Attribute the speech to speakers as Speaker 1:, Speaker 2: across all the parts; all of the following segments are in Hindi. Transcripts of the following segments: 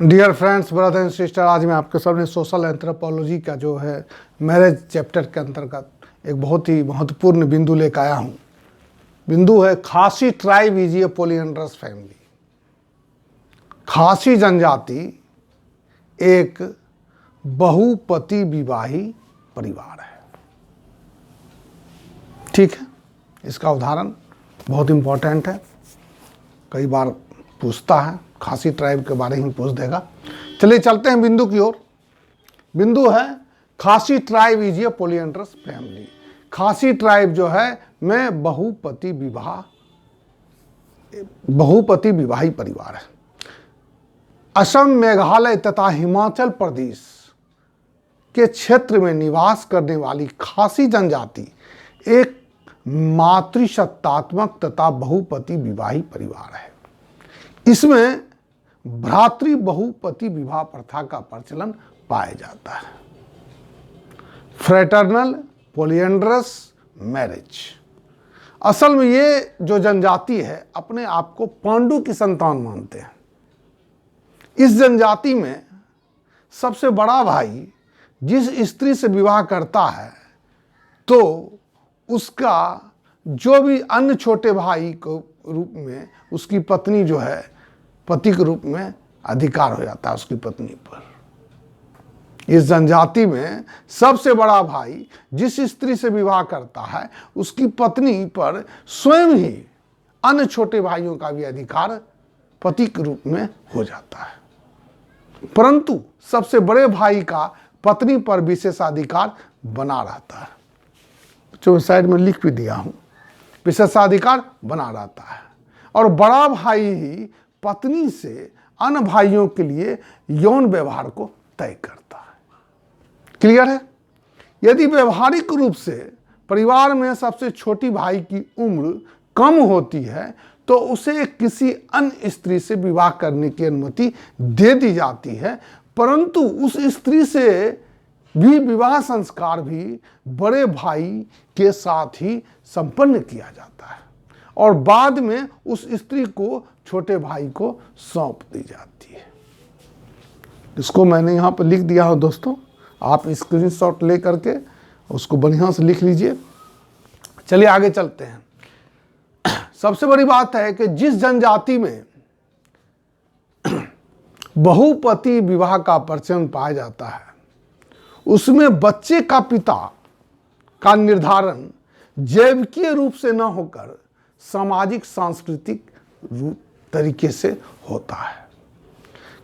Speaker 1: Dear friends, brother and sister, आज मैं आपके सामने सोशल एंथ्रोपोलॉजी का जो है मैरिज चैप्टर के अंतर्गत एक बहुत ही महत्वपूर्ण बिंदु लेकर आया हूँ। बिंदु है खासी tribe is a polyandrous family. खासी जनजाति एक बहुपति विवाही परिवार है। ठीक है, इसका उदाहरण बहुत इम्पोर्टेंट है, कई बार पूछता है, खासी ट्राइब के बारे में पूछ देगा। चलिए चलते हैं बिंदु की ओर। बिंदु है खासी tribe is a polyandrous family. खासी ट्राइब जो है में बहुपति विवाही परिवार है। असम, मेघालय तथा हिमाचल प्रदेश के क्षेत्र में निवास करने वाली खासी जनजाति एक मातृसत्तात्मक तथा बहुपति विवाही परिवार है। इसमें भ्रातृ बहुपति विवाह प्रथा का प्रचलन पाया जाता है। Fraternal polyandrous marriage. असल में ये जो जनजाति है अपने आप को पांडु की संतान मानते हैं। इस जनजाति में सबसे बड़ा भाई जिस स्त्री से विवाह करता है तो उसका जो भी अन्य छोटे भाई को रूप में उसकी पत्नी जो है पति के रूप में अधिकार हो जाता है उसकी पत्नी पर। इस जनजाति में सबसे बड़ा भाई जिस स्त्री से विवाह करता है उसकी पत्नी पर स्वयं ही अन्य छोटे भाइयों का भी अधिकार पति के रूप में हो जाता है। परंतु सबसे बड़े भाई का पत्नी पर विशेषाधिकार बना रहता है। जो साइड में लिख भी दिया हूं, विशेषाधिकार बना रहता है। और बड़ा भाई ही पत्नी से अन्य भाइयों के लिए यौन व्यवहार को तय करता है। क्लियर है? यदि व्यवहारिक रूप से परिवार में सबसे छोटी भाई की उम्र कम होती है तो उसे किसी अन्य स्त्री से विवाह करने की अनुमति दे दी जाती है, परंतु उस स्त्री से भी विवाह संस्कार भी बड़े भाई के साथ ही संपन्न किया जाता है और बाद में उस स्त्री को छोटे भाई को सौंप दी जाती है। इसको मैंने यहाँ पर लिख दिया हो दोस्तों, आप स्क्रीनशॉट ले करके उसको बढ़िया से लिख लीजिए। चलिए आगे चलते हैं। सबसे बड़ी बात है कि जिस जनजाति में बहुपति विवाह का प्रचलन पाया जाता है उसमें बच्चे का पिता का निर्धारण जैविकीय रूप से न होकर सामाजिक सांस्कृतिक रूप तरीके से होता है।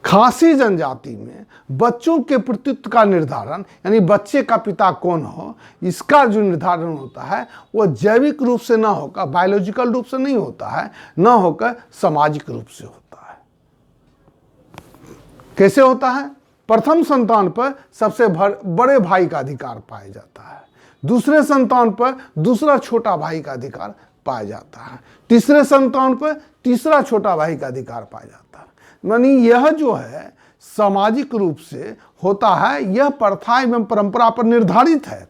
Speaker 1: खासी जनजाति में बच्चों के प्रतित्व का निर्धारण यानी बच्चे का पिता कौन हो इसका जो निर्धारण होता है वो जैविक रूप से ना होकर, बायोलॉजिकल रूप से नहीं होता है, ना होकर सामाजिक रूप से होता है। कैसे होता है? प्रथम संतान पर सबसे बड़े भाई का अधिकार पाया जाता है, दूसरे संतान पर दूसरा छोटा भाई का अधिकार पाया जाता है, तीसरे संतान पर तीसरा छोटा भाई का अधिकार पाया जाता है। यानी यह जो है सामाजिक रूप से होता है, यह प्रथा एवं परंपरा पर निर्धारित है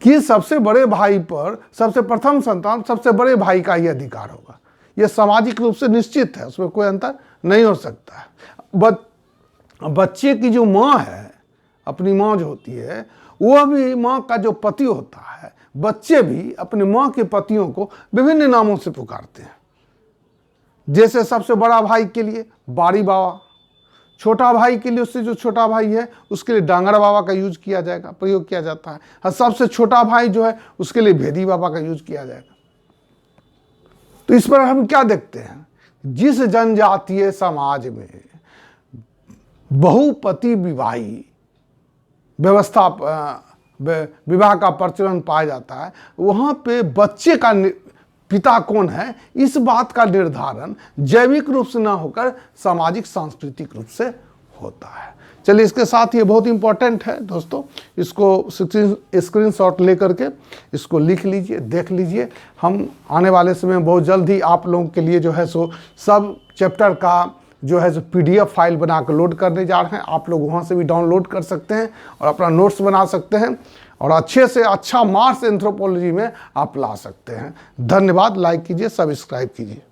Speaker 1: कि सबसे बड़े भाई पर सबसे प्रथम संतान सबसे बड़े भाई का ही अधिकार होगा। यह सामाजिक रूप से निश्चित है, उसमें कोई अंतर नहीं हो सकता है। बच्चे की जो माँ है, अपनी माँ जो होती है, वह भी माँ का जो पति होता है, बच्चे भी अपने माँ के पतियों को विभिन्न नामों से पुकारते हैं। जैसे सबसे बड़ा भाई के लिए बाड़ी बाबा, छोटा भाई के लिए उससे जो छोटा भाई है उसके लिए डांगरा बाबा का यूज किया जाएगा, प्रयोग किया जाता है। और सबसे छोटा भाई जो है उसके लिए भेदी बाबा का यूज किया जाएगा। तो इस पर हम क्या देखते हैं? जिस जनजातीय समाज में बहुपति विवाही व्यवस्था विवाह का प्रचलन पाया जाता है वहाँ पे बच्चे का पिता कौन है इस बात का निर्धारण जैविक रूप से ना होकर सामाजिक सांस्कृतिक रूप से होता है। चलिए इसके साथ ये बहुत इंपॉर्टेंट है दोस्तों, इसको स्क्रीनशॉट लेकर के इसको लिख लीजिए, देख लीजिए। हम आने वाले समय बहुत जल्द ही आप लोगों के लिए जो है सो सब चैप्टर का जो है PDF फाइल बना कर लोड करने जा रहे हैं। आप लोग वहाँ से भी डाउनलोड कर सकते हैं और अपना नोट्स बना सकते हैं और अच्छे से अच्छा मार्क्स एंथ्रोपोलॉजी में आप ला सकते हैं। धन्यवाद। लाइक कीजिए, सब्सक्राइब कीजिए।